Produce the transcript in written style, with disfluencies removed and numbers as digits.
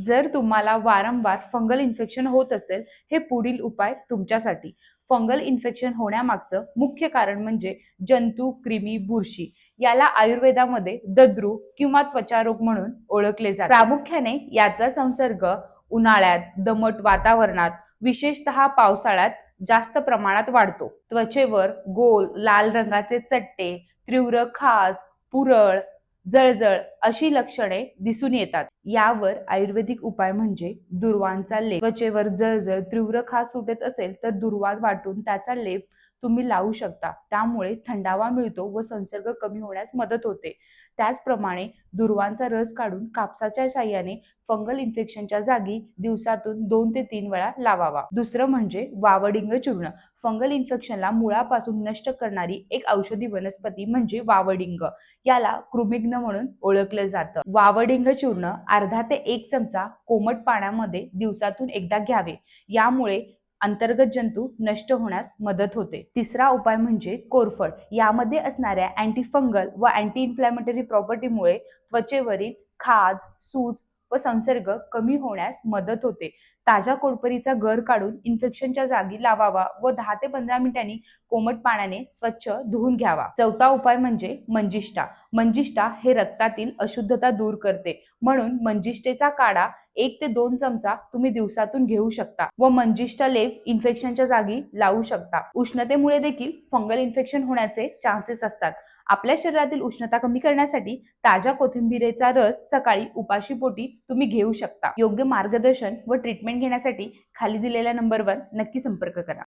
जर तुम्हाला वारंवार फंगल इन्फेक्शन होत असेल, हे पुढील उपाय तुमच्यासाठी. फंगल इन्फेक्शन होण्यामागचं मुख्य कारण म्हणजे जंतू, कृमी, बुरशी. याला आयुर्वेदामध्ये दद्रू किंवा त्वचारोग म्हणून ओळखले जाते. प्रामुख्याने याचा संसर्ग उन्हाळ्यात, दमट वातावरणात, विशेषतः पावसाळ्यात जास्त प्रमाणात वाढतो. त्वचेवर गोल लाल रंगाचे चट्टे, तीव्र खाज, पुरळ, जळजळ अशी लक्षणे दिसून येतात. यावर आयुर्वेदिक उपाय म्हणजे दुर्वांचा लेप. त्वचेवर जळजळ, तीव्र खाज सुटत असेल तर दुर्वा वाटून त्याचा लेप तुम्ही लावू शकता. त्यामुळे थंडावा मिळतो व संसर्ग कमी होण्यास मदत होते. त्याचप्रमाणे दुर्वांचा रस काढून कापसाच्या साहाय्याने फंगल इन्फेक्शनच्या जागी दिवसातून 2 ते 3 वेळा लावावा. दुसरं म्हणजे वावडिंग चूर्ण. फंगल इन्फेक्शनला मुळापासून नष्ट करणारी एक औषधी वनस्पती म्हणजे वावडिंग. याला कृमिघ्न म्हणून ओळखलं जातं. वावडिंग चूर्ण अर्धा ते 1 चमचा कोमट पाण्यामध्ये दिवसातून एकदा घ्यावे. यामुळे अंतर्गत जंतू नष्ट होण्यास मदत होते. तिसरा उपाय म्हणजे कोरफड. यामध्ये असणाऱ्या अँटीफंगल व अँटी इन्फ्लॅमेटरी प्रॉपर्टीमुळे त्वचेवरील खाज, सूज व संसर्ग कमी होण्यास मदत होते. ताज्या कोरफडीचा गर काढून इन्फेक्शनच्या जागी लावावा व 10 ते 15 मिनिटांनी कोमट पाण्याने स्वच्छ धुवून घ्यावा. चौथा उपाय म्हणजे मंजिष्टा. मंजिष्टा हे रक्तातील अशुद्धता दूर करते, म्हणून मंजिष्टेचा काढा 1 ते 2 चमचा तुम्ही दिवसातून घेऊ शकता व मंजिष्टा लेप इन्फेक्शनच्या जागी लावू शकता. उष्णतेमुळे देखील फंगल इन्फेक्शन होण्याचे चान्सेस असतात. आपल्या शरीरातील उष्णता कमी करण्यासाठी ताज्या कोथिंबीरेचा रस सकाळी उपाशीपोटी तुम्ही घेऊ शकता. योग्य मार्गदर्शन व ट्रीटमेंट घेण्यासाठी खाली दिलेल्या नंबरवर नक्की संपर्क करा.